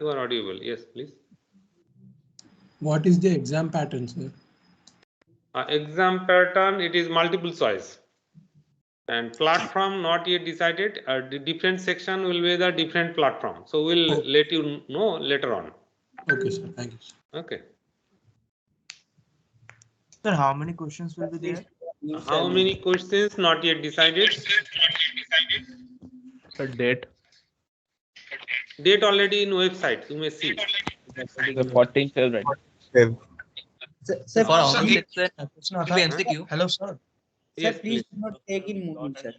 you are audible. Yes, please. What is the exam pattern, sir? Exam pattern, it is multiple choice. And platform not yet decided. The different section will be the different platform. So we'll let you know later on. Okay, sir. Thank you, sir. Okay. Sir, how many questions will be there? How many questions not yet decided? Sir, date. Date already in website. You may see. The 14th already. Sir, For how many sir, section? MCQ. hello, sir. Yes, Sir, please please. do not take in Moodle, sir.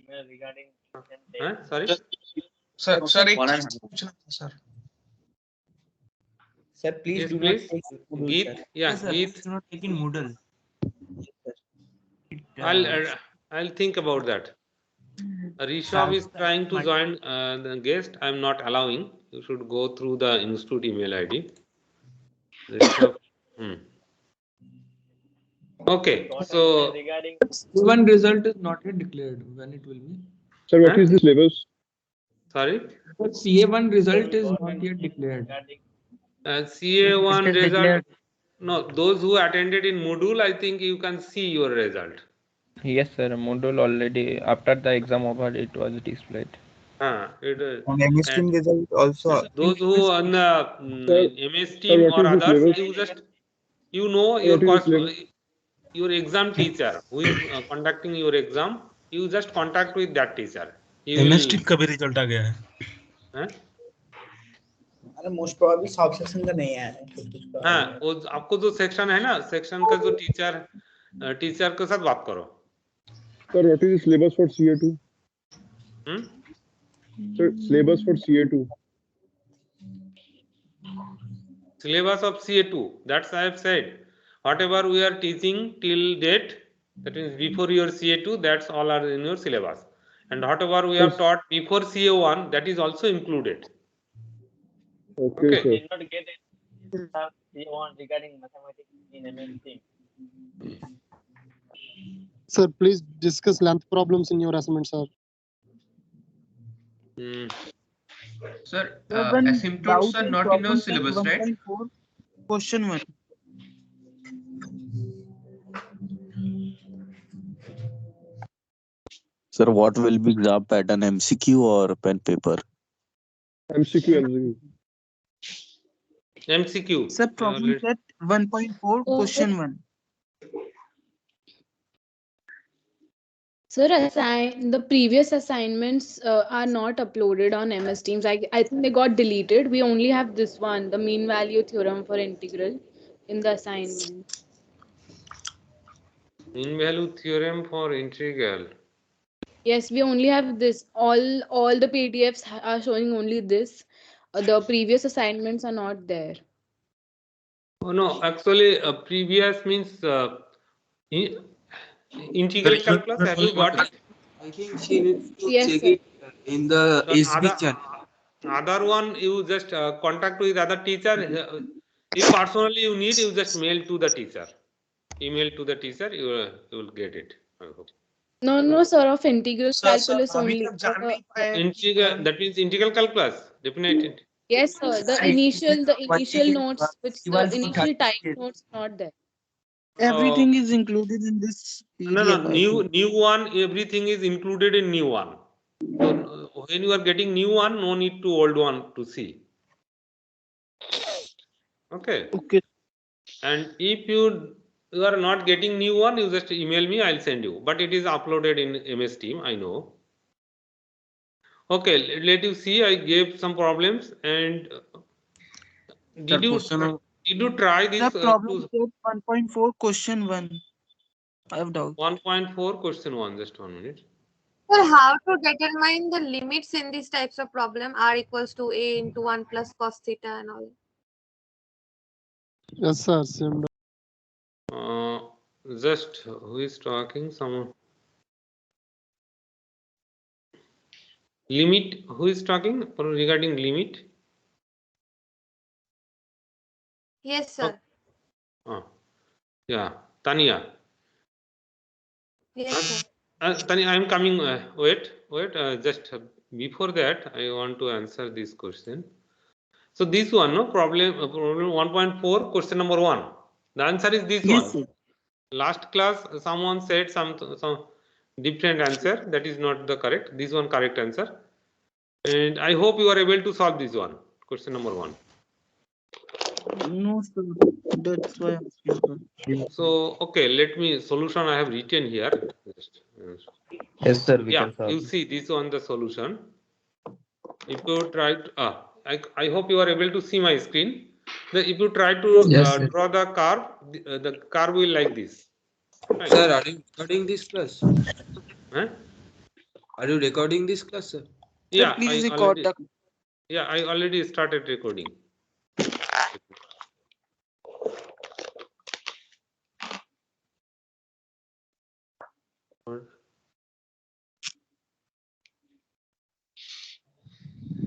Sorry. Sir, sir, Sir. Sir, please Yes, do please. not take in Moodle, Geet. sir. Yeah, Yes, sir. Geet. Do not take in Moodle. I'll think about that. Rishabh is trying to join the guest. I'm not allowing. You should go through the institute email ID. Rishabh. Okay, so One result is not yet declared. When it will be? Sir, what is the syllabus? sorry. CA1 result is not yet declared. CA1 It is result. declared. No, those who attended in Moodle, I think you can see your result. Yes, sir. Module already after the exam over, it was displayed. It is. And MS Team result also. Those who on the MS team what or is the others, syllabus? you just your What is the syllabus? your exam teacher who is conducting your exam. You just contact with that teacher. MS team का भी result आ गया है. अरे most probably sub section का नहीं है. हाँ, वो आपको जो सेक्शन है ना, सेक्शन का जो टीचर के साथ बात करो. Sir, what is the syllabus for CA2? Sir, syllabus for CA2. Syllabus of CA2. That's I have said. Whatever we are teaching till date, that means before your CA2, that's all are in your syllabus. And whatever we have taught before CA1, that is also included. Okay, sir. did not get CA1 regarding mathematics in MS team. Sir, please discuss length problems in your assignment, sir. Sir, asymptotes are not in your syllabus, right? Question 1. Sir, what will be exam pattern, MCQ or pen paper? MCQ. MCQ. Sir, problem set 1.4, question 1. Sir, the previous assignments are not uploaded on MS Teams. I think they got deleted. We only have this one, the mean value theorem for integral, in the assignment. Mean value theorem for integral. Yes, we only have this. All the PDFs are showing only this. The previous assignments are not there. Oh no, actually, previous means integral calculus. Have you got it? I think she needs to Yes, check sir. it in the SB channel. Other one, you just contact with other teacher. If personally you need, you just mail to the teacher. Email to the teacher, you will get it. I hope. No, sir, of integral calculus अभी only. तक जान नहीं पाए. Integral, that means integral calculus, definitely. Yes, sir. The initial notes, which the initial type notes not there. Everything is included in this PDF. No, new one. Everything is included in new one. So when you are getting new one, no need to old one to see. Okay. Okay. And if you are not getting new one, you just email me. I'll send you. But it is uploaded in MS Team. I know. Okay. Let you see. I gave some problems and did you try this? The problem set 1.4, question 1. I have doubt. 1.4 question 1. Just 1 minute. Sir, how to determine the limits in these types of problem? R equals to A into 1 plus cos theta and all. Yes, sir. Same. Just who is talking? Someone. Limit. Who is talking regarding limit? Yes, sir. Yeah, Tanya. Yes, sir. Tanya, I am coming. Wait. Just before that, I want to answer this question. So this one, no problem 1.4, question number 1. The answer is this Yes, one. sir. Last class someone said some different answer. That is not the correct. This one correct answer. And I hope you are able to solve this one. Question number 1. No, sir. That's why I'm asking. So okay, let me solution I have written here. Yes, sir, we Yeah, can solve. you see this one the solution. If you try to, I hope you are able to see my screen. If you try to draw the curve, the curve will like this. Right. Sir, are you recording this class? Huh? Are you recording this class, sir? Yeah, please I record already, yeah, I already started recording.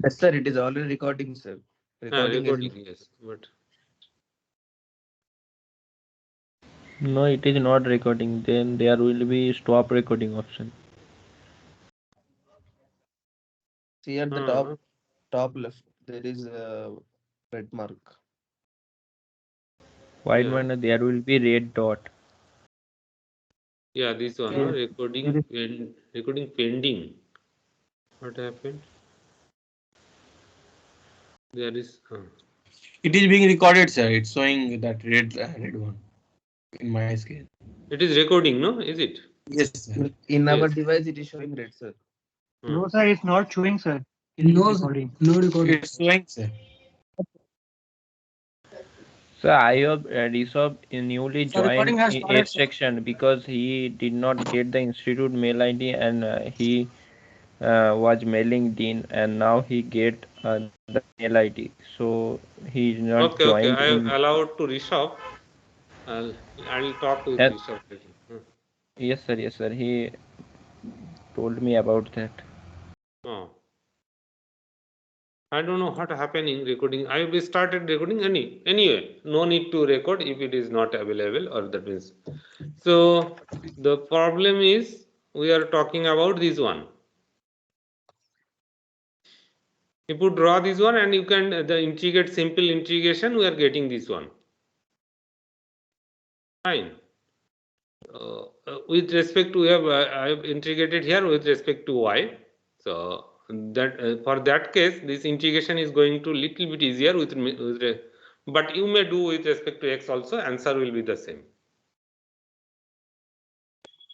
Yes, sir, it is already recording, sir. Recording, yes, but No, it is not recording. Then there will be stop recording option. See at the top left, there is a red mark. White one, there will be red dot. Yeah, this one, recording pending. What happened? There is. It is being recorded, sir. It's showing that red one in my screen. It is recording, no? Is it? Yes, sir. In our device, it is showing red, sir. No, sir, it's not showing, sir. No, Recording. no recording. It's showing, sir. So I have Rishabh newly joined in 8th section because he did not get the institute mail ID and he was mailing Dean and now he get the mail ID. So he is not Okay, joined I have in. allowed to Rishabh. I'll talk with Rishabh later. Yes, sir. Yes, sir. He told me about that. Oh. I don't know what happening recording. I will started recording anyway. No need to record if it is not available, or that means. So the problem is we are talking about this one. If you draw this one and you can the integrate simple integration, we are getting this one. Fine. With respect to I have integrated here with respect to y. So that for that case, this integration is going to little bit easier but you may do with respect to x also. Answer will be the same.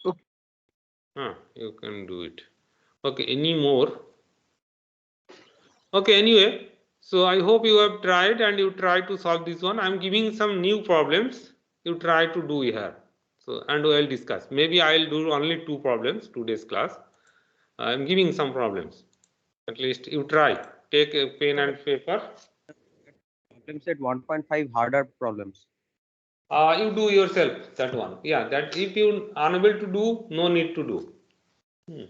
Okay. You can do it. Okay. Any more? Okay. Anyway, so I hope you have tried and you try to solve this one. I'm giving some new problems. You try to do here. So and we'll discuss. Maybe I'll do only 2 problems today's class. I'm giving some problems. At least you try. Take a pen and paper. Problem set 1.5 harder problems. You do yourself that one. Yeah, that if you unable to do, no need to do.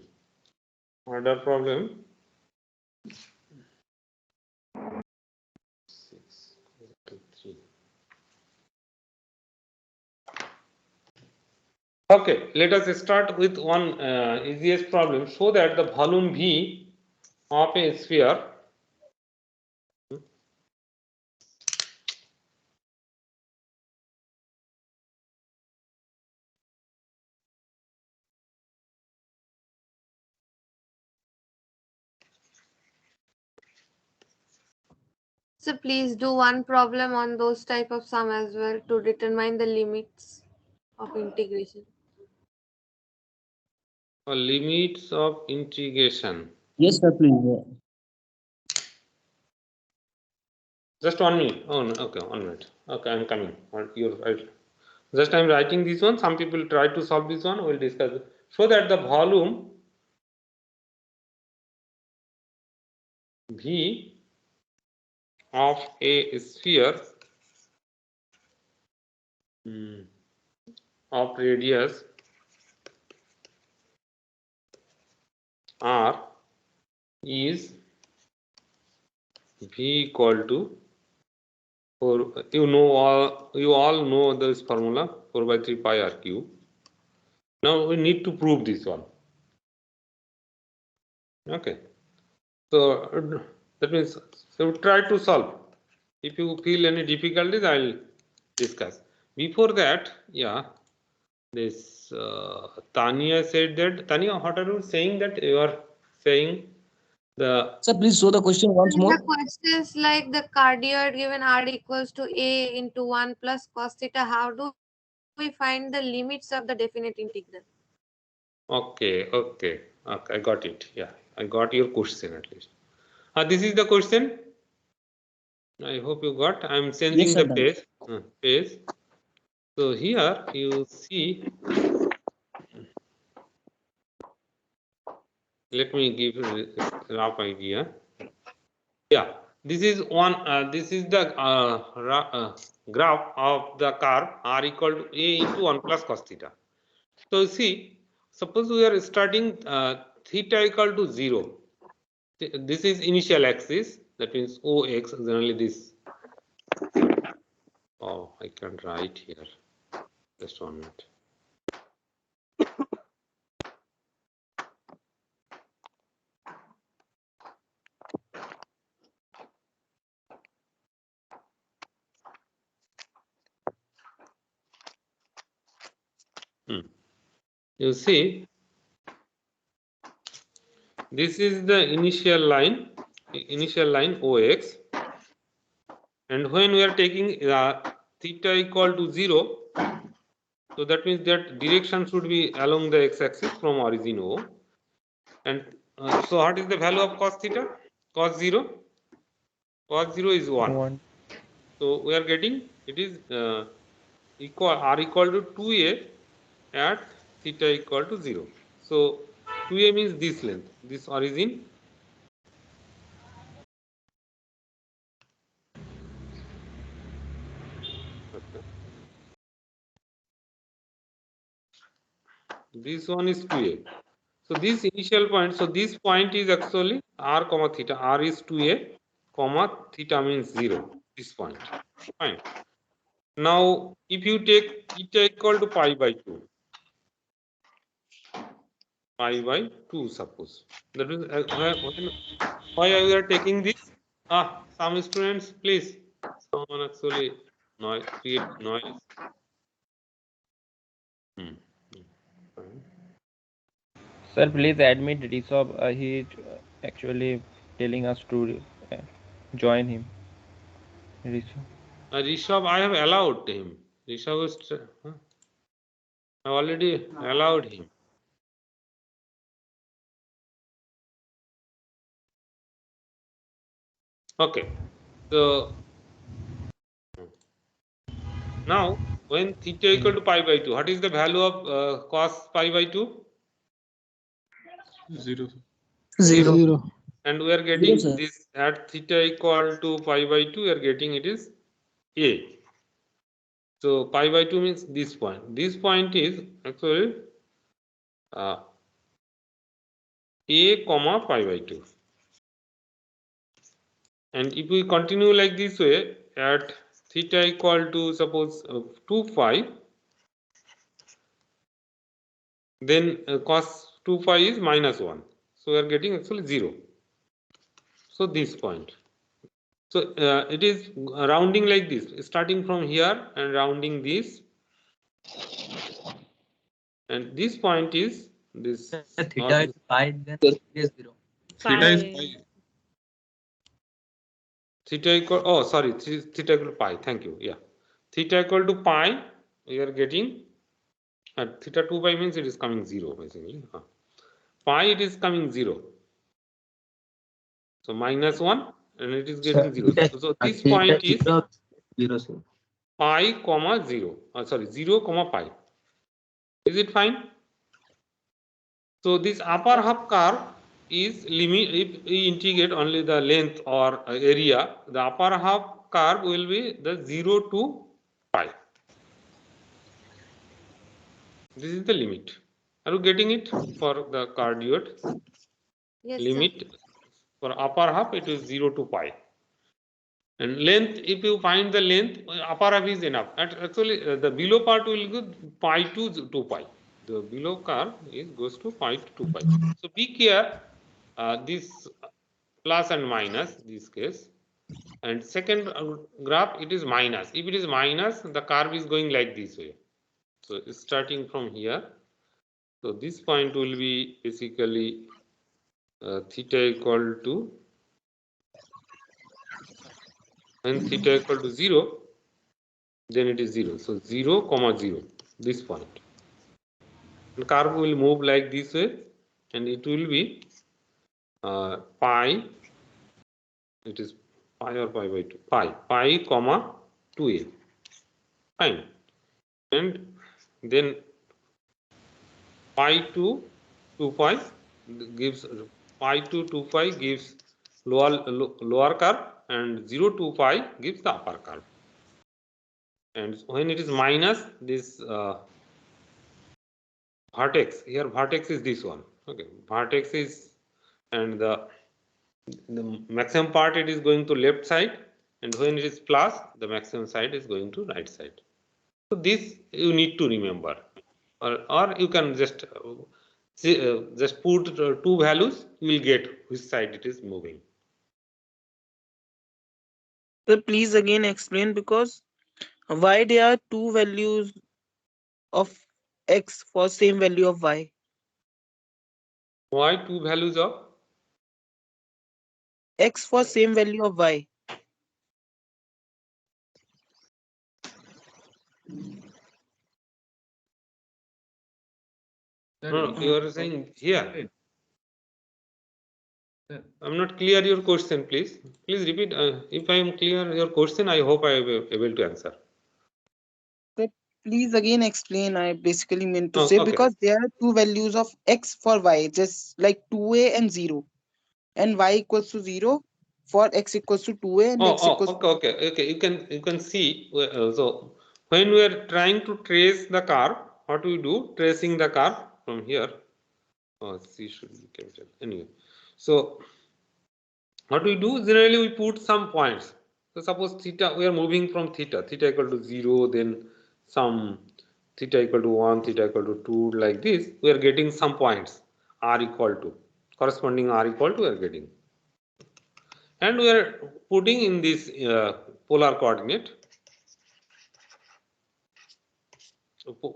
Harder problem. 6, 3. Okay, let us start with one easiest problem. Show that the volume V of a sphere So please do one problem on those type of sum as well to determine the limits of integration. limits of integration. Yes, sir, please. Just 1 minute. Oh, no. Okay, 1 minute. Okay, I'm coming. You're right. Just I'm writing this one. Some people try to solve this one. We'll discuss it. So that the volume V of a sphere of radius R is V equal to 4. You all know this formula 4/3 pi r cube. Now we need to prove this one. Okay. So that means so try to solve. If you feel any difficulties, I'll discuss. Before that, yeah, this Tanya said that. Tanya, what are you saying that you are saying? Sir, please show the question once more. The question is like the cardioid given r equals to a into 1 plus cos theta. How do we find the limits of the definite integral? Okay, I got it. Yeah, I got your question at least. This is the question. I hope you got. I'm changing Yes, the sir, page. So here you see. Let me give you a rough idea. Yeah, this is one. This is the graph of the curve r equal to a into 1 plus cos theta. So see, suppose we are starting theta equal to 0. This is initial axis. That means OX. Generally this. Oh, I can write here. Just 1 minute. You see, this is the initial line OX, and when we are taking theta equal to 0, so that means that direction should be along the x-axis from origin O. And so what is the value of cos theta? Cos 0? Cos 0 is 1. So we are getting it is r equal to 2a at theta equal to 0. So 2a means this length, this origin. Okay. This one is 2a. So this initial point, so this point is actually r comma theta. R is 2a comma theta means 0. This point. Fine. Now if you take theta equal to pi by 2. Pi by 2 suppose. That is why we are taking this? Some students please. Someone actually create noise. Sir, please admit Rishabh. He is actually telling us to join him. Rishabh, I have allowed him. Rishabh is. I already allowed him. Okay. So now when theta equal to pi by 2, what is the value of cos pi by 2? 0. 0. And we are getting this at theta equal to pi by 2, we are getting it is a. So pi by 2 means this point. This point is actually a comma pi by 2. And if we continue like this way at theta equal to suppose 2 pi, then cos 2 pi is minus 1. So we are getting actually 0. So this point. So it is rounding like this, starting from here and rounding this. And this point is this. Theta is pi, then it is 0. Theta is pi. Theta equal, oh sorry, theta equal to pi. Thank you. Yeah. Theta equal to pi, we are getting at theta 2 pi means it is coming 0 basically. Pi it is coming 0. So minus 1 and it is getting 0. So this point is 0. Pi comma 0. Sorry, 0 comma pi. Is it fine? So this upper half curve is limit. If we integrate only the length or area, the upper half curve will be the 0 to pi. This is the limit. Are you getting it for the cardioid? Yes, limit sir. for upper half it is 0 to pi. And length, if you find the length, upper half is enough. Actually, the below part will go pi to 2 pi. The below curve is goes to pi to 2 pi. So be care, this plus and minus, this case. And second graph, it is minus. If it is minus, the curve is going like this way. So starting from here, so this point will be basically theta equal to, when theta equal to 0, then it is 0. So 0, comma 0, this point. The curve will move like this way, and it will be pi, it is pi or pi by 2, pi comma 2a, fine. And then pi to 2 pi gives, pi to 2 pi gives lower curve, and 0 to pi gives the upper curve. And when it is minus, this vertex, here vertex is this one, okay, vertex is, and the maximum part, it is going to left side, and when it is plus, the maximum side is going to right side. So this you need to remember, or you can just put two values, you will get which side it is moving. So please again explain, because why there are two values of x for same value of y? Why two values of X for same value of y. no, you are saying here? Sir. I'm not clear your question, please. Please repeat. If I am clear your question, I hope I am able to answer. So please again explain. I basically meant to say, Okay. because there are two values of x for y, just like 2a and 0, and y equals to 0 for x equals to 2a and x equals okay. You can see. So when we are trying to trace the curve, what do we do? Tracing the curve from here. Oh, C should be capital. Anyway, so what we do, generally we put some points. So suppose theta, we are moving from theta equal to 0, then some theta equal to 1, theta equal to 2, like this, we are getting some points, r equal to, corresponding r equal to we are getting. And we are putting in this polar coordinate,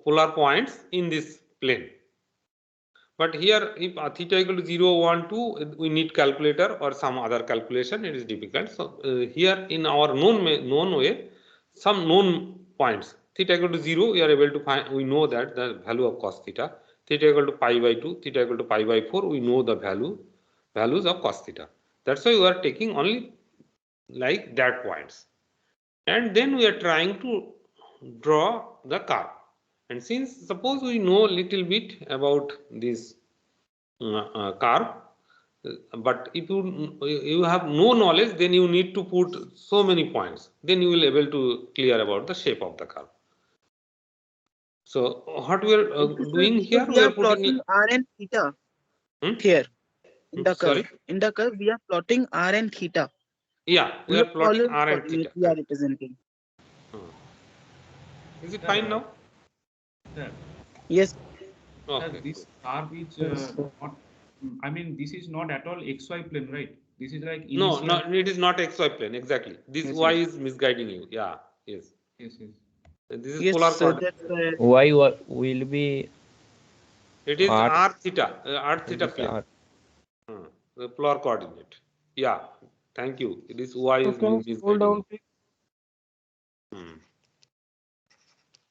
polar points in this plane. But here, if theta equal to 0, 1, 2, we need calculator or some other calculation, it is difficult. So here in our known way, some known points, theta equal to 0, we are able to find, we know that the value of cos theta, theta equal to pi by 2, theta equal to pi by 4, we know the values of cos theta. That's why we are taking only like that points. And then we are trying to draw the curve. And since suppose we know little bit about this curve, but if you have no knowledge, then you need to put so many points, then you will able to clear about the shape of the curve. So what we are doing here, we are plotting r and theta here in the curve. Sorry? In the curve, we are plotting r and theta. Yeah, we are plotting r and theta. We are representing. Is it fine now? Sir. Yes. Okay. Sir, this curve is not. I mean, this is not at all xy plane, right? This is like initial... No, it is not xy plane exactly. This yes, y yes. is misguiding you. Yeah, yes. Yes. This is polar coordinate. Y will be. It is r theta plane. The polar coordinate. Yeah, thank you. It is y is misguiding.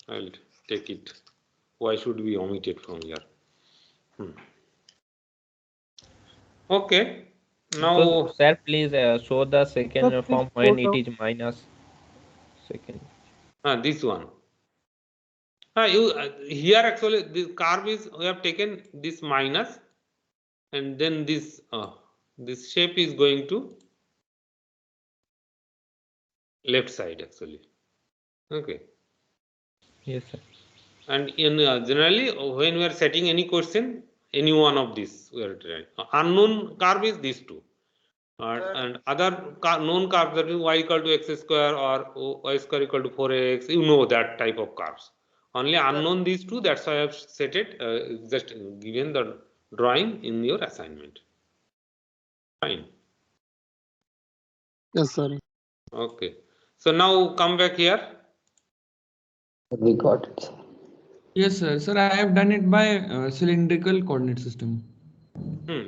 I'll take it. Y should be omitted from here. Okay. Now, so, sir, please show the second form when it is minus. Second. This one. Here actually this curve is, we have taken this minus, and then this this shape is going to left side actually. Okay. Yes, sir. And in generally when we are setting any question, any one of these we are trying. Unknown curve is these two. And other known curves, that is y equal to x square or y square equal to 4x, you know that type of curves. Only unknown these two, that's why I have set it, just given the drawing in your assignment. Fine. Yes, sir. Okay. So now come back here. We got it. Yes, sir. Sir, I have done it by cylindrical coordinate system.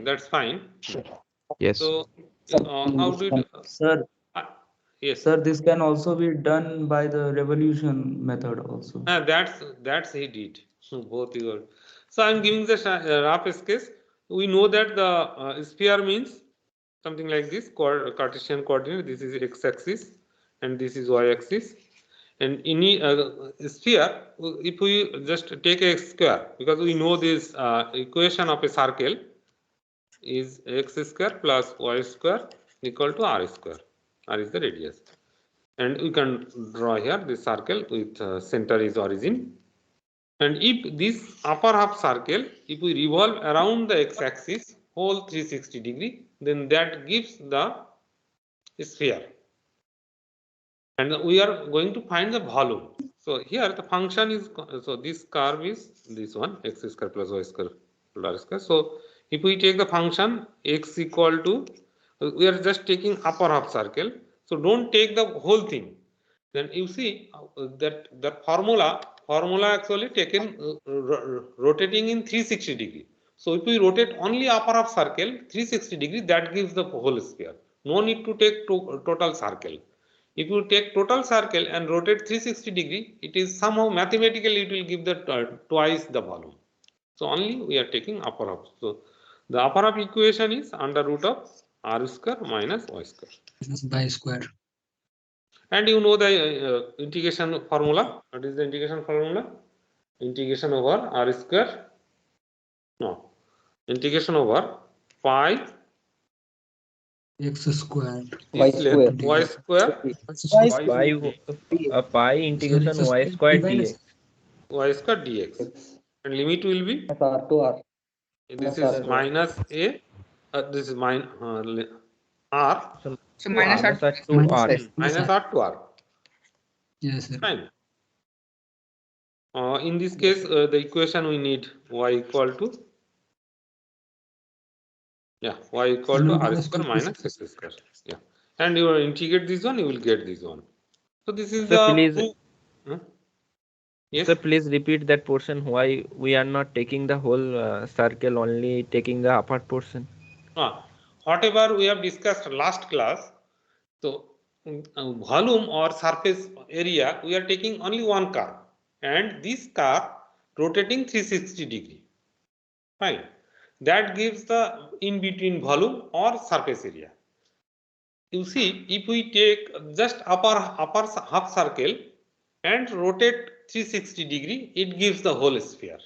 That's fine. Yes. So how did Sir, yes? sir, this can also be done by the revolution method also. That's he did. Both you are. So I'm giving the rough sketch. We know that the sphere means something like this Cartesian coordinate. This is x-axis and this is y-axis. And in a sphere, if we just take a square, because we know this equation of a circle is x square plus y square equal to r square. R is the radius. And we can draw here this circle with center is origin. And if this upper half circle, if we revolve around the x-axis whole 360 degree, then that gives the sphere. And we are going to find the volume. So here the function is, so this curve is this one, x square plus y square plus r square. So if we take the function x equal to, we are just taking upper half circle. So don't take the whole thing. Then you see that the formula actually taken rotating in 360 degree. So if we rotate only upper half circle 360 degree, that gives the whole sphere. No need to take total circle. If you take total circle and rotate 360 degree, it is somehow mathematically it will give the twice the volume. So only we are taking upper half. So the upper half equation is under root of r square minus y square. By square. And you know the integration formula. What is the integration formula? Integration over r square. No. Integration over pi X square. Y square. Y square. Pi integration y square dx. Y square dx. And limit will be? R to R. This is minus a. This is r. So minus r to r. Minus r to r. Yes, sir. Fine. In this case, the equation we need y equal to y equal to r square minus x square. Yeah, and you integrate this one, you will get this one. So this is the yes. Sir, please repeat that portion. Why we are not taking the whole circle, only taking the upper portion? Whatever we have discussed last class. So volume or surface area, we are taking only one curve, and this curve rotating 360 degree. Fine. That gives the in between volume or surface area. You see, if we take just upper half circle and rotate 360 degree, it gives the whole sphere.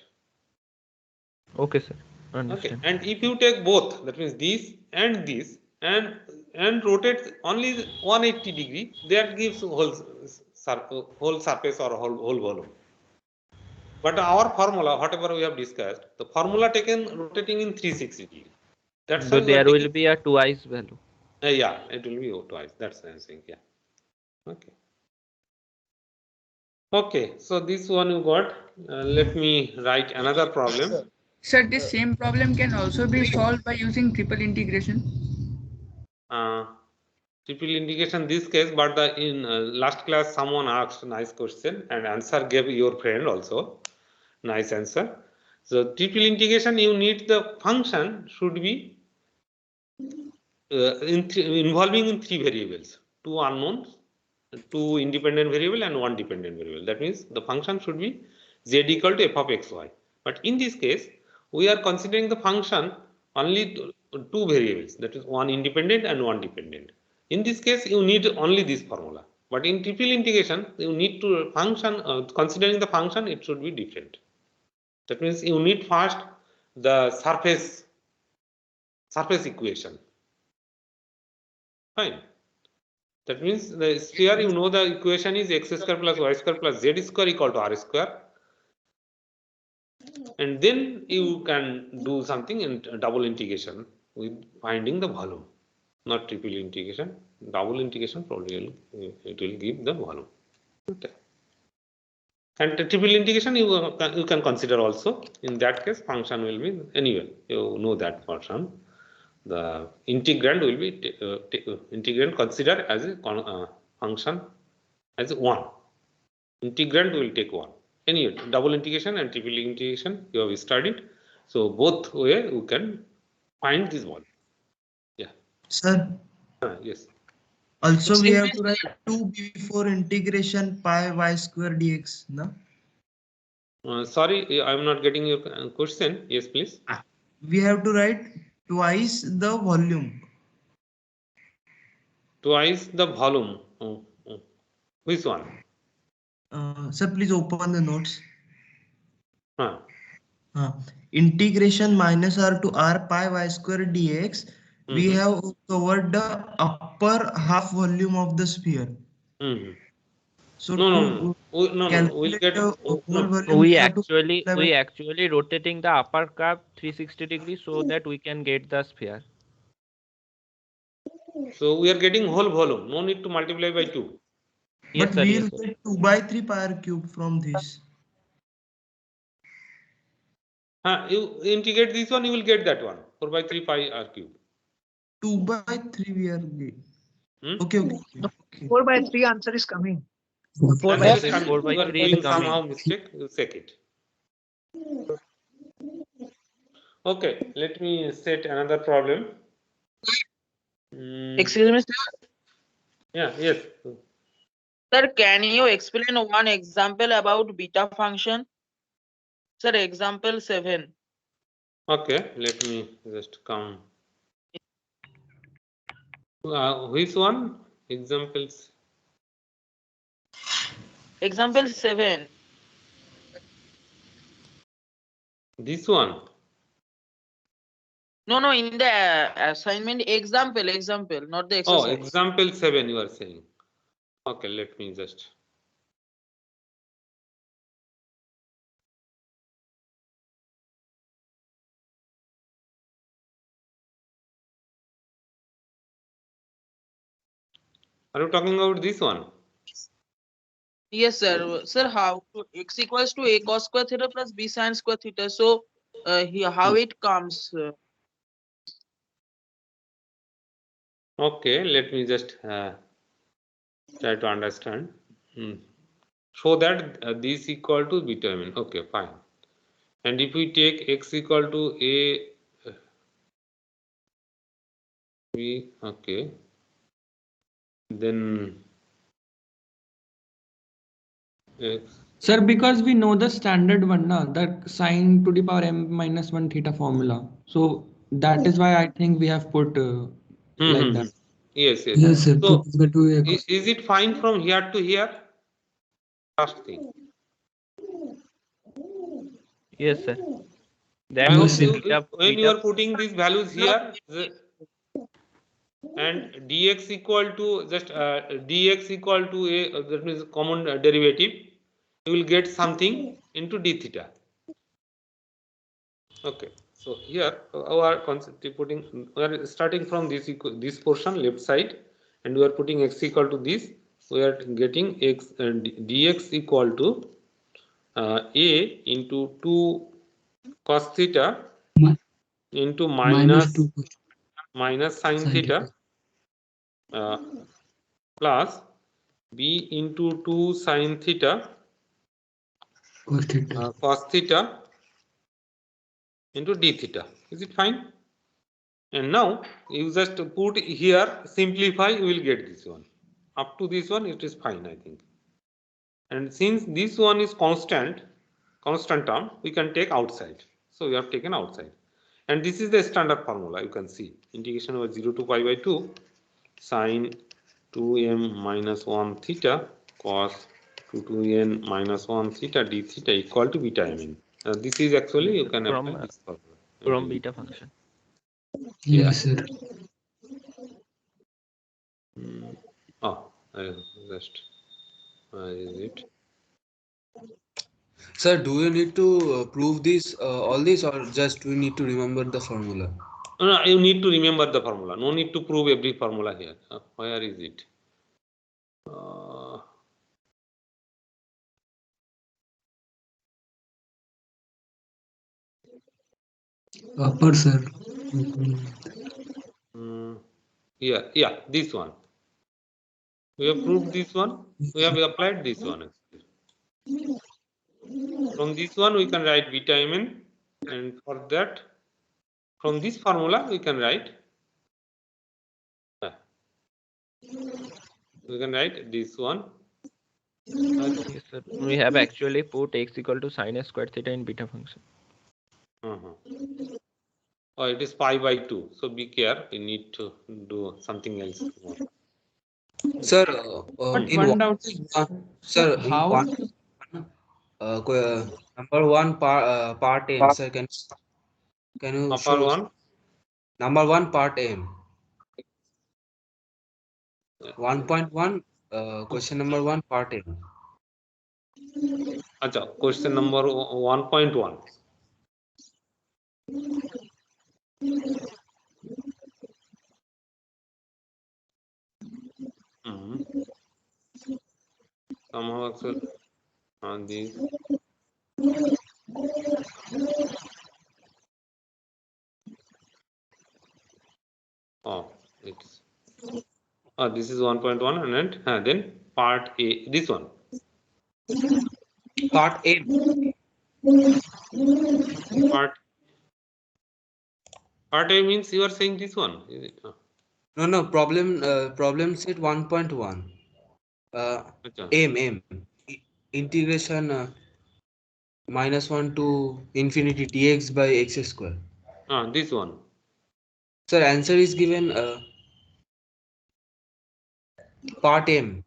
Okay, sir. Understand. Okay. And if you take both, that means this and rotate only 180 degree, that gives whole surface or whole volume. But our formula, whatever we have discussed, the formula taken rotating in 360 degree. That's so there will be a twice value. Yeah, it will be twice. That's the answer. Yeah. Okay. Okay. So this one you got. Let me write another problem. Sir, this same problem can also be solved by using triple integration. Triple integration this case, but in last class someone asked nice question and answer gave your friend also nice answer. So triple integration, you need the function should be involving in three variables, two unknowns, two independent variable and one dependent variable. That means the function should be z equal to f of xy. But in this case, we are considering the function only two variables, that is one independent and one dependent. In this case, you need only this formula. But in triple integration, you need to function, considering the function, it should be different. That means you need first the surface equation. Fine. That means the sphere, you know the equation is x square plus y square plus z square equal to r square. And then you can do something in double integration with finding the volume. Not triple integration, double integration probably it will give the volume. Okay. And the triple integration you can consider also. In that case, function will be anyway. You know that function. The integrand will be integrand considered as a function as 1. Integrand will take 1. Any double integration and triple integration you have studied. So both way we can find this one. Yeah. Sir, Yes. also we have to write 2 before integration pi y square dx, no? Sorry, I'm not getting your question. Yes, please. We have to write twice the volume. Twice the volume. Which one? Sir, please open the notes. Huh. Integration minus r to r pi y square dx. We have covered the upper half volume of the sphere. So No. We'll get. We actually rotating the upper curve 360 degrees so that we can get the sphere. So we are getting whole volume. No need to multiply by 2. Yes, but we will get 2 by 3 pi r cube from this. You integrate this one, you will get that one. 4 by 3 pi r cube. 2 by 3 we are getting. Okay. 4 by 3 answer is coming. 4 by 3 you are doing somehow mistake. You check it. Okay, let me set another problem. Excuse me, sir. Yeah, yes. Sir, can you explain one example about beta function? Sir, example 7. Okay, let me just come. Which one? Examples. Example 7. This one. No, in the assignment example, not the exercise. Oh, example 7 you are saying. Okay, let me just. Are you talking about this one? Yes, sir. Sir, how x equals to a cos square theta plus b sin square theta. So, here how it comes? Okay, let me just try to understand. So that this equal to beta mean. Okay, fine. And if we take x equal to a b, okay, then x. Sir, because we know the standard one, the sine to the power m minus 1 theta formula. So that is why I think we have put like that. Yes. Yes, sir. So is it fine from here to here? First thing. Yes, sir. When you are putting these values here, and dx equal to just dx equal to a that means common derivative, you will get something into d theta. Okay, so here our concept putting, we are starting from this portion left side, and we are putting x equal to this. We are getting x dx equal to a into 2 cos theta into minus sin theta plus b into 2 sin theta cos theta into d theta. Is it fine? And now you just put here, simplify, you will get this one. Up to this one it is fine, I think. And since this one is constant term, we can take outside. So we have taken outside. And this is the standard formula, you can see. Integration over 0 to pi by 2 sine 2m minus 1 theta cos 2n minus 1 theta d theta equal to beta m. This is actually, you can apply this formula. From beta function. Yes, sir. I just, where is it? Sir, do you need to prove this, all this, or just we need to remember the formula? No, you need to remember the formula. No need to prove every formula here. Where is it? Upper, sir. Yeah, this one. We have proved this one. We have applied this one. From this one, we can write beta mn, and for that, from this formula, we can write. We can write this one. Yes, sir. We have actually put x equal to sin a squared theta in beta function. Oh, it is pi by 2. So be careful. We need to do something else. Sir, But in one one, doubt, sir, in how? one, number one part M, sir, can you Upper show one? number one part M? 1.1, question number 1 part M. Acha, question number 1.1. Somehow actually on these. Oh, it's. Oh, this is 1.1 and then part A. This one. Part A. Part A means you are saying this one. Is it? No, problem set 1.1. M. Integration -1 to infinity dx by x square. This one. Sir, answer is given part M.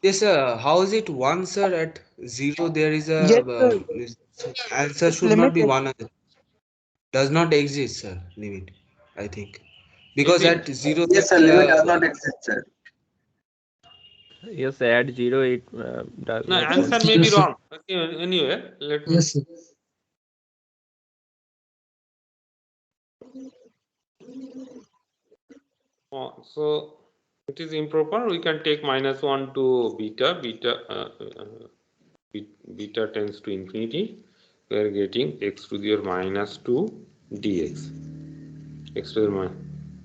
Yes, sir. How is it 1, sir? At 0, there is a answer should not be 1. Does not exist, sir. Limit, I think, because at 0. Yes, sir. Limit does not exist, sir. Yes, at 0 it does No, not. answer may be wrong. Okay, anyway, let me. Yes, sir. So it is improper. We can take -1 to beta. Beta tends to infinity. We are getting x to the -2 dx. X to the minus.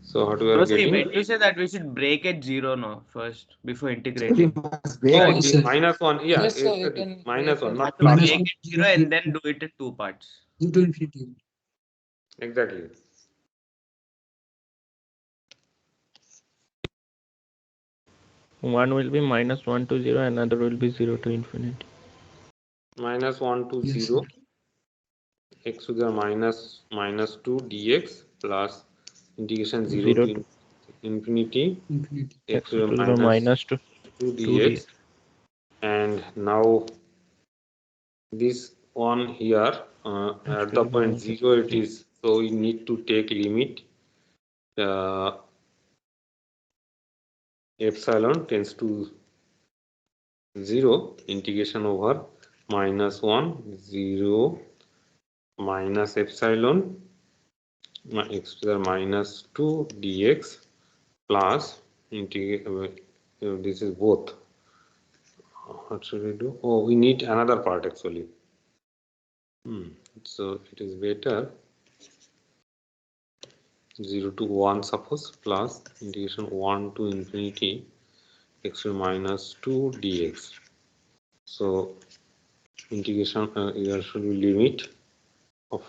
So what we are So you getting? meant to say that we should break at 0 now first before integrating. -1. Yeah, Yes, sir, exactly. we can -1, not to break +1. at 0 and then do it at 2 parts. Exactly. One will be -1 to 0, another will be 0 to infinity. -1 to 0, x to the -2 dx plus integration 0 to infinity x to the -2 dx. And now this one here at the point 0 it is, so we need to take limit epsilon tends to 0, integration over -1 0 minus epsilon x to the -2 dx plus this is both. What should we do? Oh, we need another part actually. So it is better 0 to 1 suppose plus integration 1 to infinity x to -2 dx. So integration here should be limit of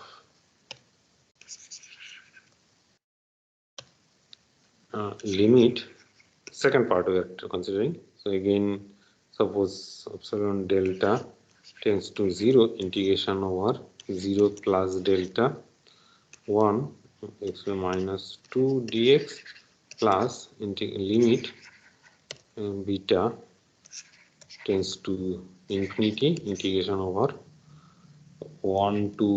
limit, second part we are considering. So again, suppose epsilon delta tends to 0, integration over 0 plus delta 1 x to -2 dx plus limit beta tends to infinity, integration over 1 to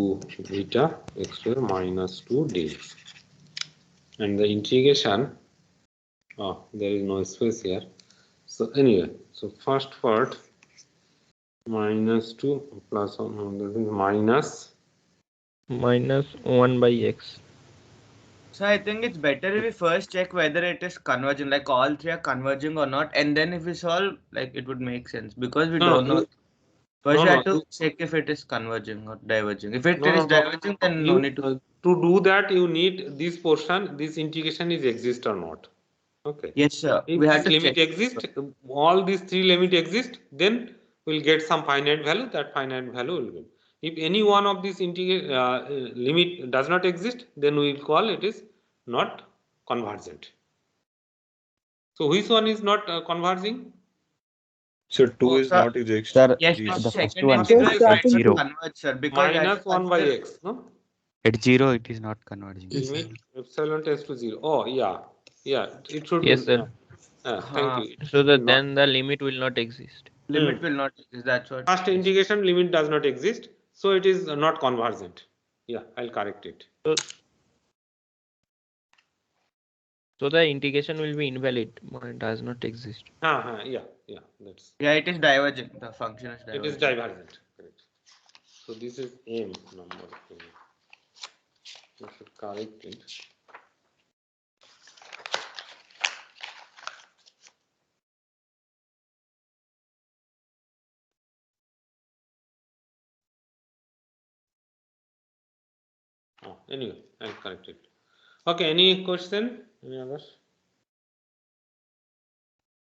beta x to -2 dx. And the integration, there is no space here. So anyway, so first part -2 plus -1 by x. So I think it's better if we first check whether it is converging, like all three are converging or not, and then if we solve, like it would make sense because we don't know. First, we have to check if it is converging or diverging. If it is diverging, then no need to. To do that, you need this portion, this integration is exist or not. Okay. Yes, sir. If We had this to limit check. exist, all these three limit exist, then we'll get some finite value. That finite value will be. If any one of these limit does not exist, then we will call it is not convergent. So which one is not converging? So 2 Oh, is sir. not exist. Sir, Yes, These- the first second one, integral is at not 0. converge, sir, because I Minus 1 by consider x, no? At 0, it is not converging. Limit epsilon tends to 0. Oh, yeah. Yeah, it should Yes, be. sir. Thank you. It So should be not. then the limit will not exist. limit will not exist. That's what. First integration limit does not exist, so it is not convergent. Yeah, I'll correct it. So the integration will be invalid. It does not exist. Yeah, that's. Yeah, it is divergent. The function is divergent. It is divergent. Correct. So this is m number. I should correct it. Anyway, I'll correct it. Okay, any question? Any others?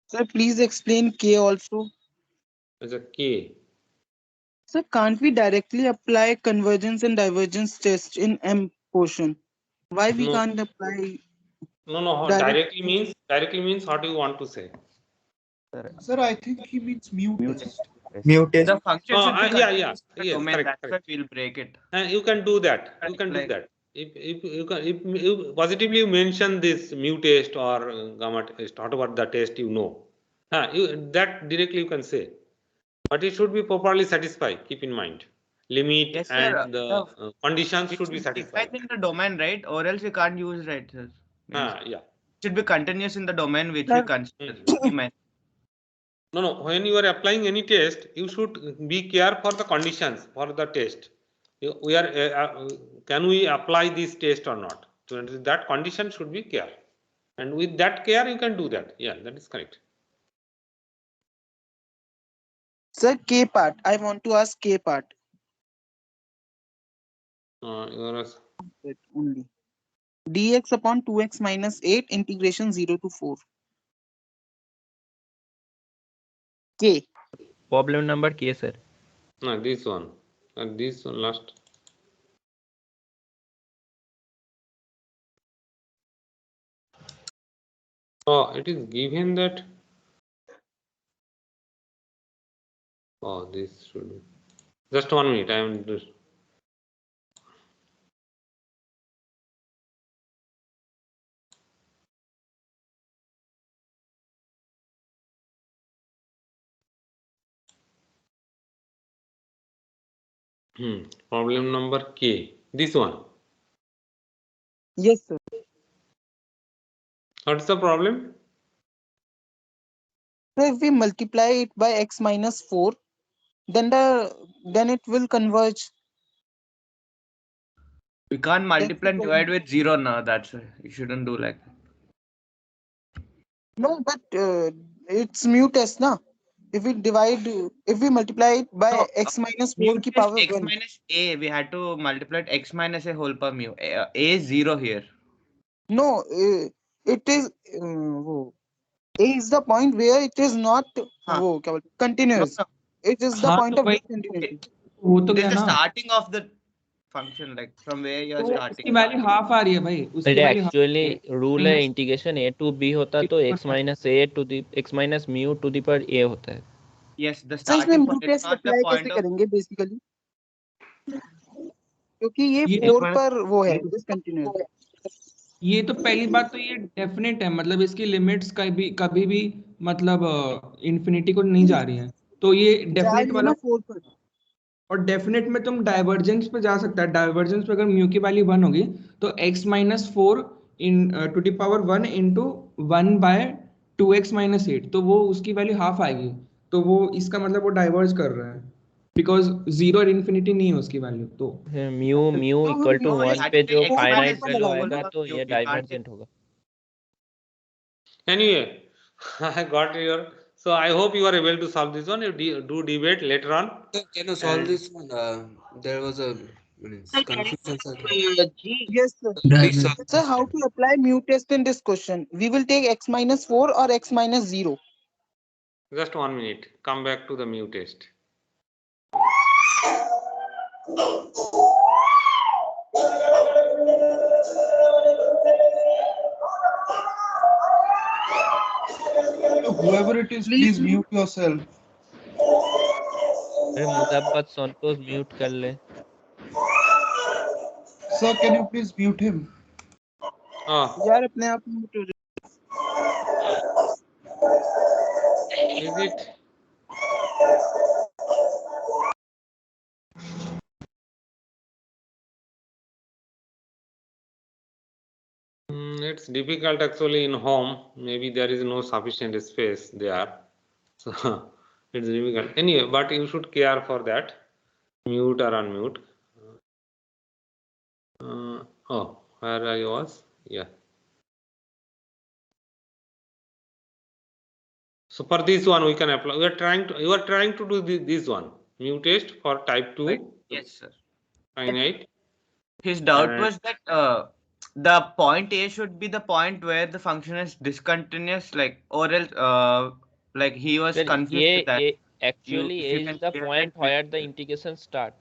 Sir, please explain K also. As a K. Sir, can't we directly apply convergence and divergence test in M portion? Why we No. can't apply? No. Directly means what do you want to say? Sir, I think he means mu test. Mu test. The function should be Yeah. continuous in the Yes, domain. correct. That's why we'll break it. You can do that. You can do Like- that. If you positively you mention this mu test or gamma test, whatever the test you know, that directly you can say. But it should be properly satisfied. Keep in mind, limit Yes, sir. and the conditions should be satisfied. Defined in the domain, right? Or else we can't use, right, sir? Yeah. Should be continuous in the domain which we consider. No. When you are applying any test, you should be care for the conditions for the test. We are can we apply this test or not? So that condition should be care, and with that care you can do that. Yeah, that is correct. Sir, K part. I want to ask K part. Only. Dx upon 2x minus 8 integration 0 to 4. K. Problem number K, sir. No, this one. And this one last. Oh, it is given that. Oh, this should be. Just 1 minute. I am just. Problem number K. This one. Yes, sir. What's the problem? So if we multiply it by x minus 4, then it will converge. We can't multiply and divide with 0 now. That's why you shouldn't do like that. No, but it's mu test, na? If we multiply it by x minus 4 ki power X 1. minus a, we had to multiply it x minus a whole per mu. A is 0 here. No, it is a is the point where it is not continuous. No. It is the point of discontinuity. This is the starting of the function, like from where you are starting. उसकी value half आ रही है भाई उसकी value actually rule है integration a to b होता तो x minus a to the x minus mu to the power a होता है. Yes, the सर इसमें starting mu point is test not the apply point कैसे of. करेंगे basically क्योंकि ये 4 पर वो है डिसकंटिन्यूअस. ये तो पहली बात तो ये डेफिनेट है मतलब इसकी लिमिट्स कभी भी मतलब इंफिनिटी को नहीं जा रही हैं तो ये डेफिनेट वाला 4 पर. और डेफिनेट में तुम डाइवर्जेंस पे जा सकता है. डाइवर्जेंस पे अगर म्यू की वैल्यू 1 होगी तो x minus 4 into the power 1 into 1 by 2x minus 8 तो वो उसकी वैल्यू हाफ आएगी तो वो इसका मतलब वो डाइवर्ज कर रहा है बिकॉज 0 और इन्फिनिटी नहीं है उसकी वैल्यू. तो म्यू इक्वल टू 1 पे जो फाइनाइट वैल्यू आएगा तो ये डाइवर्जेंट होगा. Anyway, I got your. So I hope you are able to solve this one. You do debate later on. Can you solve this one? There was a Confusions are there. Yes, sir. Please solve Sir, how to apply mu test in this question? We will take x minus 4 or x minus 0. Just 1 minute. Come back to the mu test. Whoever it is, please mute yourself. अरे मुजब्बत संतोष mute कर ले. Sir, can you please mute him? यार अपने आप mute हो Is it? It's difficult actually in home. Maybe there is no sufficient space there. So it's difficult. Anyway, but you should care for that. Mute or unmute. Oh, where I was? Yeah. So for this one we can apply. You are trying to do this one. Mu test for type 2. Right. Yes, sir. Finite. His doubt was that the point A should be the point where the function is discontinuous, like, or else like he was Sir, confused with that. Actually If you A can is the clear point that, where the integration start.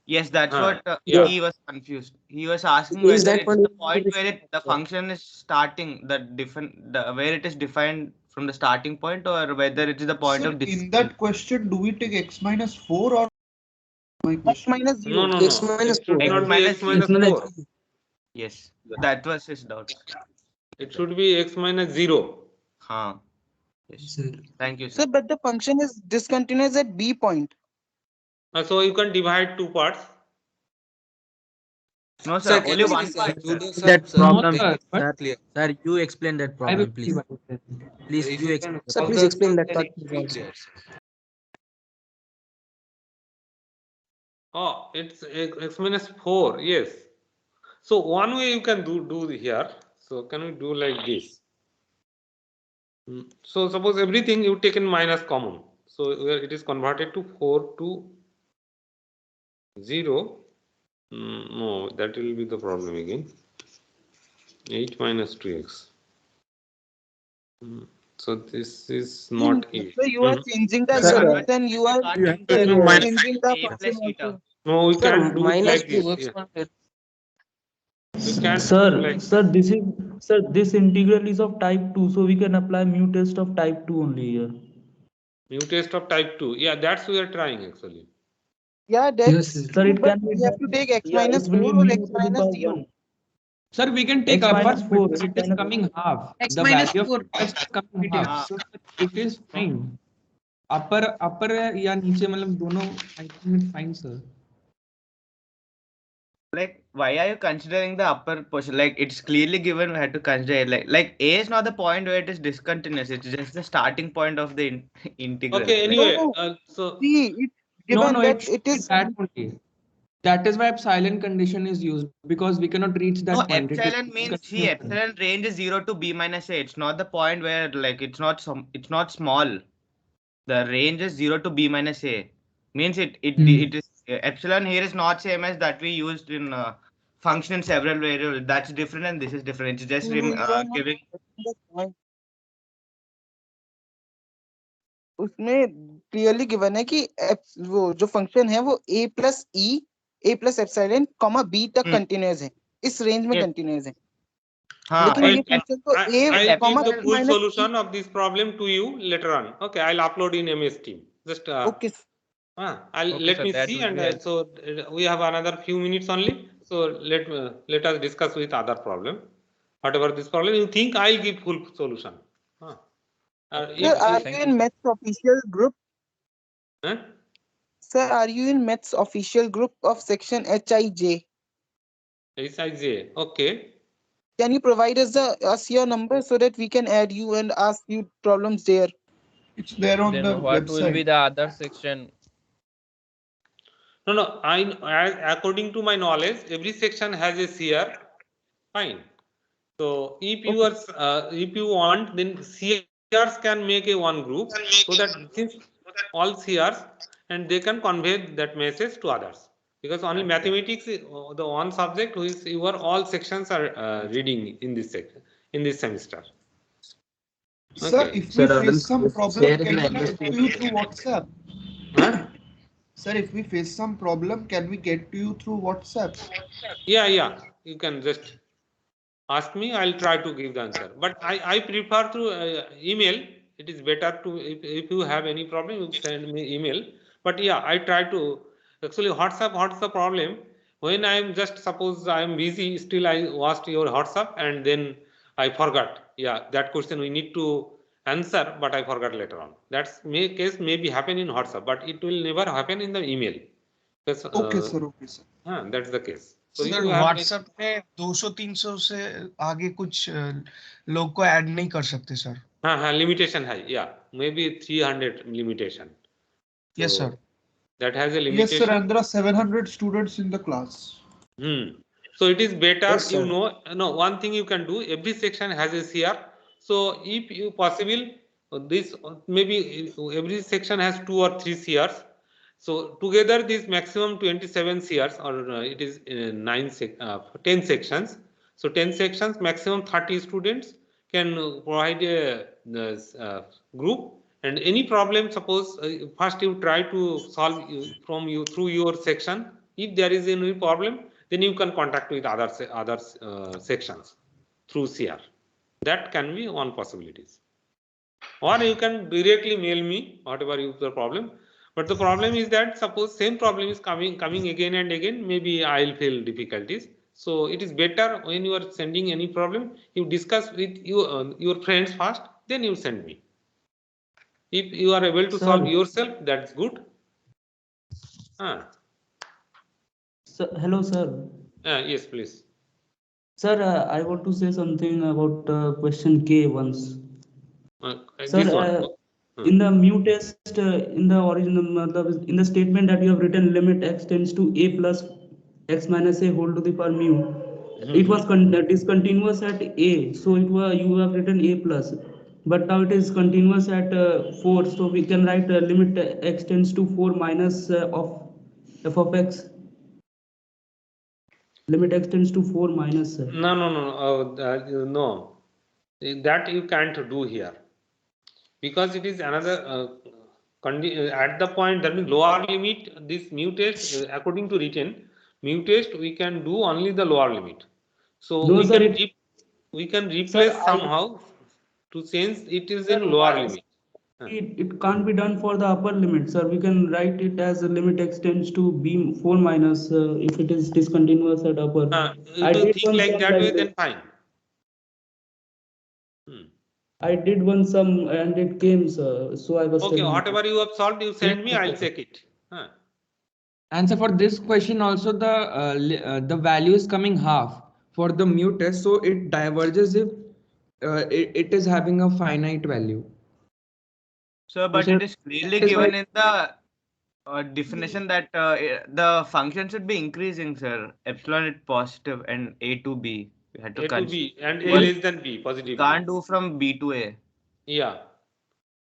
Yes, that's what he was confused. He was asking Is whether that it's one the point where the function is starting, where it is defined from the starting point, or whether it is the point Sir, of this. in that question, do we take x minus 4 or X minus 0. No. It should not be x minus 4. Yes, that was his doubt. It should be x minus 0. Yes. Thank you, sir. Sir, but the function is discontinuous at B point. So you can divide two parts. No, sir. Only one part. That problem, No, sir. sir. Sir, you explain that problem, please. Please, you explain. Sir, please explain that part. Oh, it's x minus 4. Yes. So one way you can do here. So can we do like this? So suppose everything you take in minus common. So it is converted to 4 to 0. No, that will be the problem again. 8 minus 2x. So this is not it. So you are changing the limit, then you are changing the function also. No, we can't do it like this. We can't do like This integral is of type 2, so we can apply mu test of type 2 only here. Mu test of type 2. Yeah, that's we are trying actually. Yeah, that's Sir, it but can be we have to take x minus it will 4 be or mu x to the minus power 0. 1. Sir, we can take X upper, minus 4. but it is coming half. X The minus value 4. of x is coming half. So it is fine. Upper या नीचे मतलब दोनों I think it's fine, sir. Like, why are you considering the upper portion? Like, it's clearly given we had to consider it. Like A is not the point where it is discontinuous. It's just the starting point of the integral. Okay, anyway, so see, it's given that it is that only. That is why epsilon condition is used, because we cannot reach that point. Epsilon means, see, epsilon range is 0 to b minus a. It's not the point where, like, it's not small. The range is 0 to b minus a. Means it is epsilon here is not same as that we used in function in several variables. That's different and this is different. It's just giving. उसमें clearly given है कि वो जो function है वो a plus e a plus epsilon comma b तक continuous है, इस रेंज में कंटिन्यूअस है. लेकिन ये फंक्शन तो a comma the full solution of this problem to you later on. Okay, I'll upload in MS Team. Just okay. Let me see, and so we have another few minutes only. So let us discuss with other problem. Whatever this problem you think, I'll give full solution. Sir, are you in Maths official group? Sir, are you in Maths official group of section HIJ? HIJ, okay. Can you provide us your number so that we can add you and ask you problems there? It's there on the what website. Will be the other section? No. According to my knowledge, every section has a CR. Fine. So if you are, if you want, then CRs can make a one group, so that since all CRs and they can convey that message to others. because only mathematics is the one subject which your all sections are reading in this section in this semester. Sir, Okay. if we face some problem, can we get to you through WhatsApp? Huh? Sir, if we face some problem, can we get to you through WhatsApp? Yeah, you can just ask me. I'll try to give the answer, but I prefer through email. It is better to if you have any problem, you send me email. But yeah, I try to actually WhatsApp. What's the problem? When I am just suppose I am busy, still I watched your WhatsApp and then I forgot. Yeah, that question we need to answer, but I forgot later on. That's case maybe happen in WhatsApp, but it will never happen in the email. Because, Okay, sir. Okay, sir. That's the case. So sir you have WhatsApp में 200-300 से आगे कुछ लोग को add नहीं कर सकते sir. हाँ limitation है, yeah, maybe 300 limitation. So Yes, sir. that has a Yes, sir. limitation. And there are 700 students in the class. So it is better, Yes, sir. no, one thing you can do, every section has a CR. So if you possible, this maybe every section has 2 or 3 CRs. So together this maximum 27 CRs, or it is 10 sections. So 10 sections, maximum 30 students can provide a group. And any problem, suppose first you try to solve through your section. If there is any problem, then you can contact with other sections through CR. That can be one possibilities. Or you can directly mail me whatever is the problem. But the problem is that suppose same problem is coming again and again, maybe I'll feel difficulties. So it is better when you are sending any problem, you discuss with your friends first, then you send me. If you are able to solve yourself, that's good. Hello, sir. Yes, please. Sir, I want to say something about question K once. Sir, in the mu test, in the original, in the statement that you have written limit x tends to a plus x minus a whole to the power mu, it was discontinuous at a, so you have written a plus, but now it is continuous at 4, so we can write limit x tends to 4 minus of f of x. Limit x tends to 4 minus. No. That you can't do here, because it is another at the point that means lower limit. This mu test, according to written mu test, we can do only the lower limit. So no, we can replace somehow to change it is in lower limit. It can't be done for the upper limit, sir. We can write it as a limit x tends to b 4 minus if it is discontinuous at upper. If you think like that way, then fine. I did one sum and it came, sir. So I was okay. Whatever you have solved, you send me. I'll check it. Answer for this question also, the value is coming half for the mu test, so it diverges if it is having a finite value. So, but it is clearly given in the definition that the function should be increasing, sir. Epsilon is positive and a to b. We had to A to b and a less than b, positive. Can't do from b to a. Yeah.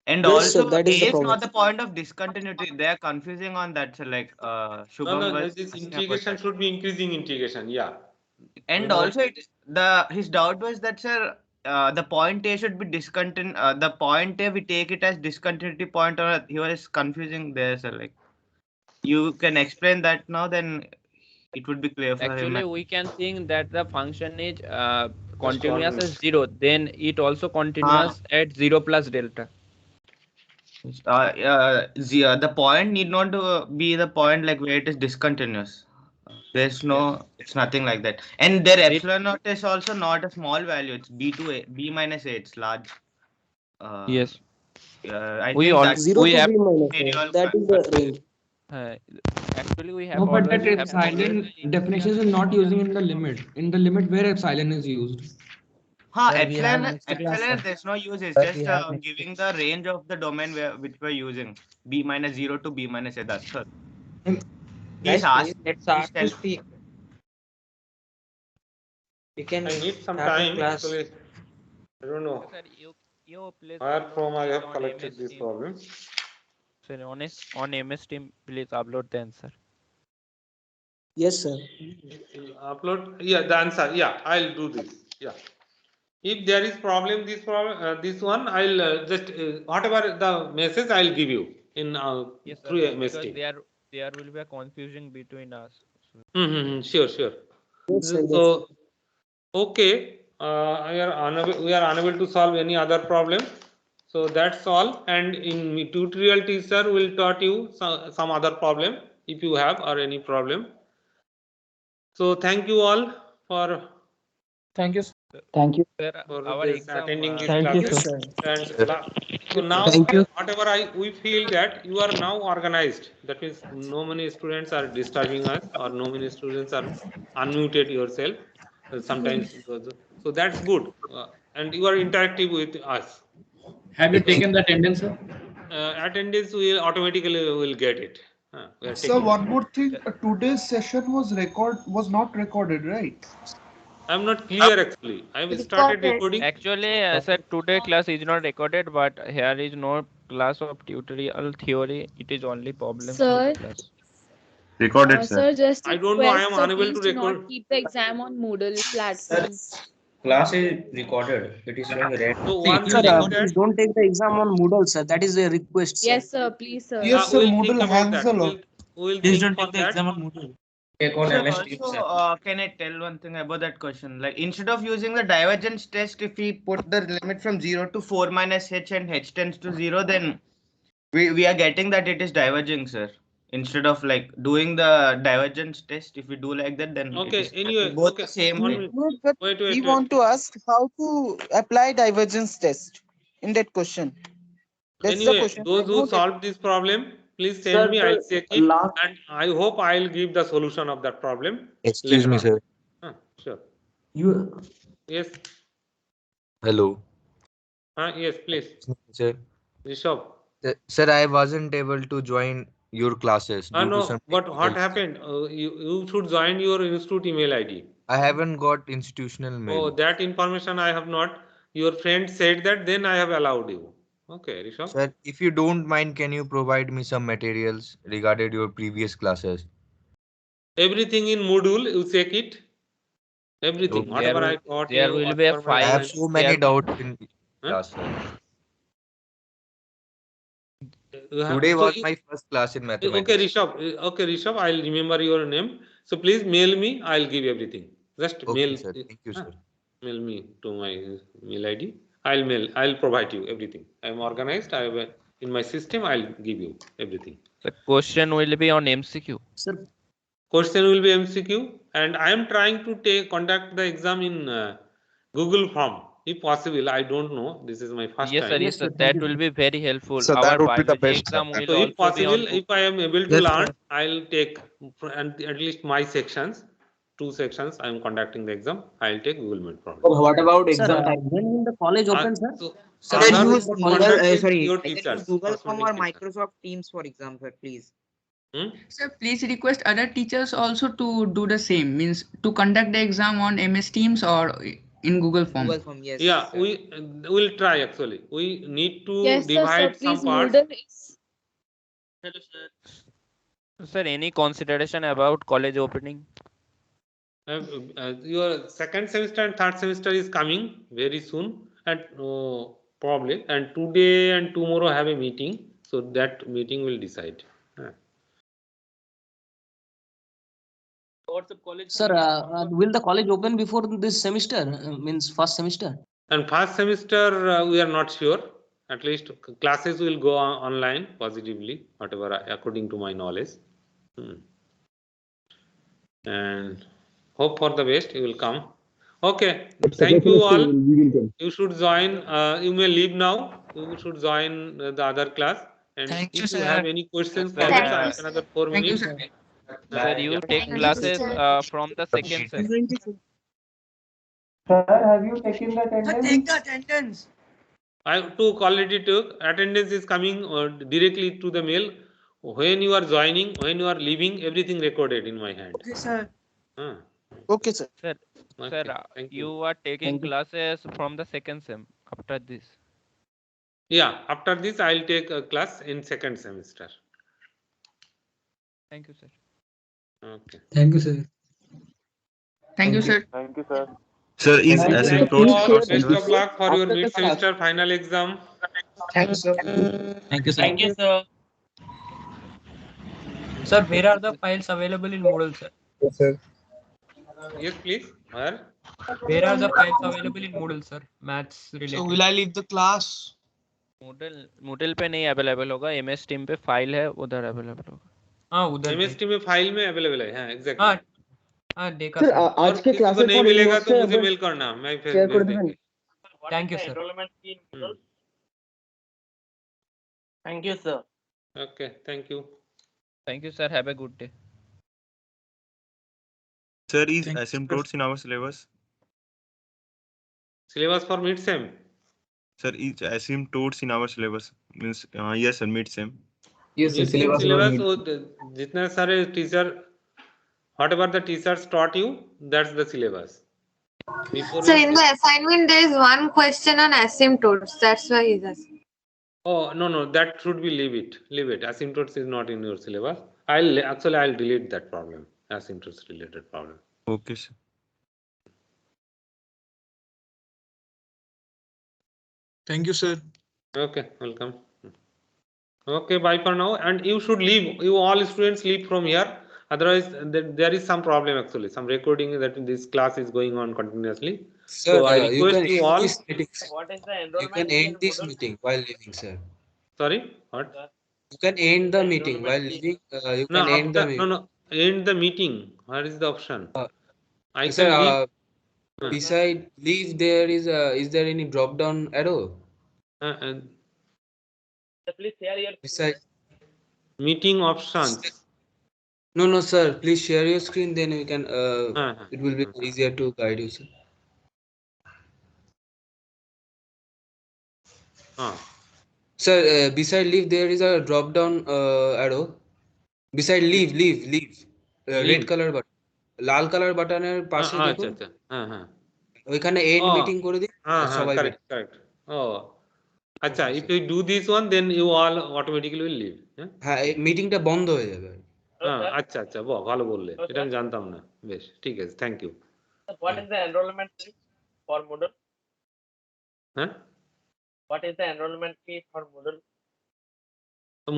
And Yes, also, sir, that is a the is problem. not the point of discontinuity. They are confusing on that. So, like Shubham was this asking about integration that. should be increasing integration. Yeah. And also, his doubt was that, sir, the point A should be discontinuous. The point A, we take it as discontinuity point, or he was confusing there. So, like, you can explain that now, then it would be clear for him. Actually, we can think that the function is continuous as 0, then it also continuous at 0 plus delta. The point need not be the point like where it is discontinuous. There's no, it's nothing like that. And their epsilon naught is also not a small value. It's b to a, b minus a. It's large. Yes. I We think all that 0 to have b minus a. That is the range. actually we have No, but that always epsilon definition is not using in the limit. In the limit where epsilon is used. Epsilon, there's no use. It's just giving the range of the domain which we're using. B minus 0 to B minus a. That's all. Guys, please, let's start to speak. We can I need some start time. class. Actually, I don't know where from I have collected this problem. So on MS Team, please upload the answer. Yes, sir. Upload. Yeah, the answer. Yeah, I'll do this. Yeah. If there is problem, this one, I'll just whatever the message I'll give you in Yes, sir. through MS Because Team. there will be a confusion between us. Sure, sure. Yes, sir. So, okay, we are unable to solve any other problem. So that's all. And in tutorial, teacher will taught you some other problem if you have or any problem. So thank you all for Thank you. Thank you. Sir, for our this exam. attending these Thank you, classes. sir. And so now whatever we feel that you are now organized. That means no many students are disturbing us or no many students are unmuted yourself. Sometimes so that's good. And you are interactive with us. Have you taken the attendance, sir? Attendance will automatically will get it. We are So taking. one more thing, today's session was not recorded, right? I'm not clear actually. I've started recording. Actually, sir, today class is not recorded, but here is no class of tutorial theory. It is only problems Sir, class. Recorded, sir. sir, just a I don't know. I am request, sir, unable please to do not record. keep the exam on Moodle platform. Class is recorded. It is showing red. So one Sir, thing that please don't take the exam on Moodle, sir. That is a request, sir. Yes, sir, please, sir. Yes, sir. we'll think Moodle about hangs that. a lot. We'll Please think don't for take the that. exam on Moodle. Take on So MS Teams, also, sir. can I tell one thing about that question? Like instead of using the divergence test, if we put the limit from 0 to 4 minus h and h tends to 0, then we are getting that it is diverging, sir. Instead of like doing the divergence test, if we do like that, then it Okay. is Anyway. both Okay. the same One thing. minute. No, but Wait. we want to ask how to apply divergence test in that question. That's the Anyway, question. those I who don't solve this problem, please send Sir, me. I'll check it, last and I hope I'll give the solution of that problem Excuse later me, on. sir. Sure. you Yes. Hello. Yes, please. Sir. Rishabh. Sir, I wasn't able to join your classes due to No. some What technical. happened? You should join your institute email ID. I haven't got institutional mail. Oh, that information I have not. Your friend said that, then I have allowed you. Okay, Rishabh. Sir, if you don't mind, can you provide me some materials regarding your previous classes? Everything in Moodle, you check it. Everything, Okay. whatever I taught There you, will be a whatever my I have file. assignment. so many doubts in Huh? class, sir. You Today so was my first class in okay, mathematics. Rishabh. Okay, Rishabh, I'll remember your name. So please mail me. I'll give everything. Just Okay, mail. sir. Thank you, sir. Mail me to my mail ID. I'll provide you everything. I'm organized. I have in my system. I'll give you everything. The question will be on MCQ. sir. Question will be MCQ, and I am trying to conduct the exam in Google Form, if possible. I don't know. This is my first Yes, sir. time. Yes, sir. That will be very helpful. So Our that would be the biology best, sir. exam will So if also be on possible, if I am able to Yes, learn, sir. I'll take at least my sections, 2 sections. I am conducting the exam. I'll take Google Meet problem. What about Sir, exam time? When will the college open, sir? So Sir, others when will use the you college Google, contact with sorry, your either use teachers, Google Form or corresponding teachers. Microsoft Teams for exam, sir, please. Sir, please request other teachers also to do the same, means to conduct the exam on MS Teams or in Google Form. Google Form, yes. Yeah, Sir. we will try actually. We need to Yes, sir, divide some please, parts. Moodle is. Hello, sir. Sir, any consideration about college opening? Your second semester and third semester is coming very soon, and probably. And today and tomorrow have a meeting, so that meeting will decide. Sir, will the college open before this semester? Means first semester? And first semester we are not sure. At least classes will go online positively, whatever according to my knowledge. And hope for the best. You will come. Okay. Thank you all. You should join. You may leave now. You should join the other class. And Thank you, if you sir. have any questions, Sir, comments, I have another 4 Thank you, minutes. sir. Sir, you take Thank you, classes sir. from the second sem. Sir, have you taken the Sir, take the attendance. I have to quality took. Attendance is coming directly to the mail. When you are joining, when you are leaving, everything recorded in my hand. Okay, sir. Okay, sir. Sir, Okay, sir, thank you are taking Thank you. classes from the second sem after this. Yeah, after this, I'll take a class in second semester. Thank you, sir. Okay. Thank you, sir. Thank you, sir. Thank you, sir. Sir, is Thank asymptotes you in all. our Best syllabus? of luck for your mid semester final exam. Thanks, sir. Thank you, sir. Thank you, sir. Sir, where are the files available in Moodle, sir? Yes, sir. Yes, please. Where? Where are the files available in Moodle, sir? Maths So related. will I leave the class? Moodle पे नहीं available होगा, MS Team पे file है उधर available होगा. हाँ उधर MS Team में फाइल में अवेलेबल है. हाँ एग्जैक्टली. हाँ हाँ देखा सर सर. आज के किसी को क्लासेस नहीं फॉर मिलेगा इनवर्स तो मुझे मेल करना, मैं फिर शेयर भेज कर देंगे. देंगे. Thank you, sir. Thank you, sir. Okay, thank you. Thank you, sir. Have a good day. Sir, is Thank you, asymptotes in our syllabus? Syllabus for mid sem. Sir, is asymptotes in our syllabus? Means yes, sir, mid sem. Yes, sir. Mid sem Syllabus. syllabus जितने सारे teacher, whatever the teachers taught you, that's the syllabus. Before So you in the assignment, there is one question on asymptotes. That's why he's asking. Oh no, that should be leave it. Asymptotes is not in your syllabus. I'll delete that problem. Asymptotes related problem. Okay, sir. Thank you, sir. Okay, welcome. Okay, bye for now. And you should leave. You all students leave from here. Otherwise, there is some problem actually. Some recording that this class is going on continuously. Sir, So I you request can you end all. this meeting. What is the You enrollment can fee end in this Moodle? meeting while leaving, sir. Sorry, what? You can end the meeting while leaving. You No, can end the meeting. no. End the meeting. Where is the option? I Sir, can leave. beside leave there is there any drop down arrow? Please share your Beside Meeting options. no sir, please share your screen, then we can it will be easier to guide you, sir. Sir, beside leave there is a drop down arrow. Beside leave red color button, Lal colour বাটনের পাশে দেখুন ওইখানে and meeting করে দিন সবাই correct. Oh, আচ্ছা, if you do this one, then you all automatically will leave. হ্যাঁ এই মিটিংটা বন্ধ হয়ে যাবে। আচ্ছা ভালো বললে, এটা আমি জানতাম না। বেশ, ঠিক আছে, thank you. What is the enrollment fee for Moodle? What is the enrollment fee for Moodle?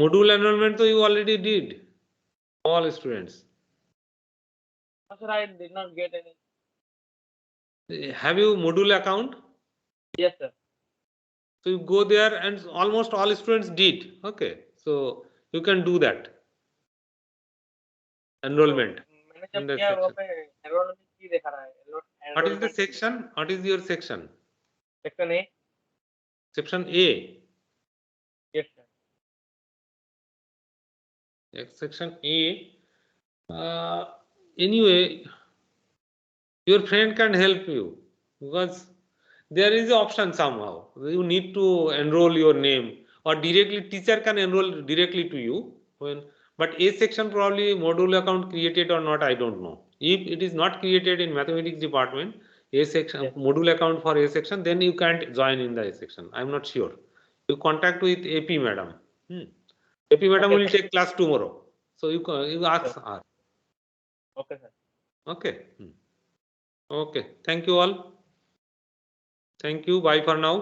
Module enrollment so you already did, all students. Sir, I did not get any. Have you module account? Yes, sir. So you go there and almost all students did. Okay, so you can do that. Enrollment. In the section. What is the section? What is your section? Section A. Section A. Yes, sir. Section A. Anyway, your friend can help you because there is an option somehow. You need to enroll your name, or directly teacher can enroll directly to you. But A section probably module account created or not, I don't know. If it is not created in mathematics department, A section module account for A section, then you can't join in the A section. I'm not sure. You contact with AP madam. AP madam will take class tomorrow. So you ask her. Okay, sir. Okay. Okay. Thank you all. Thank you. Bye for now.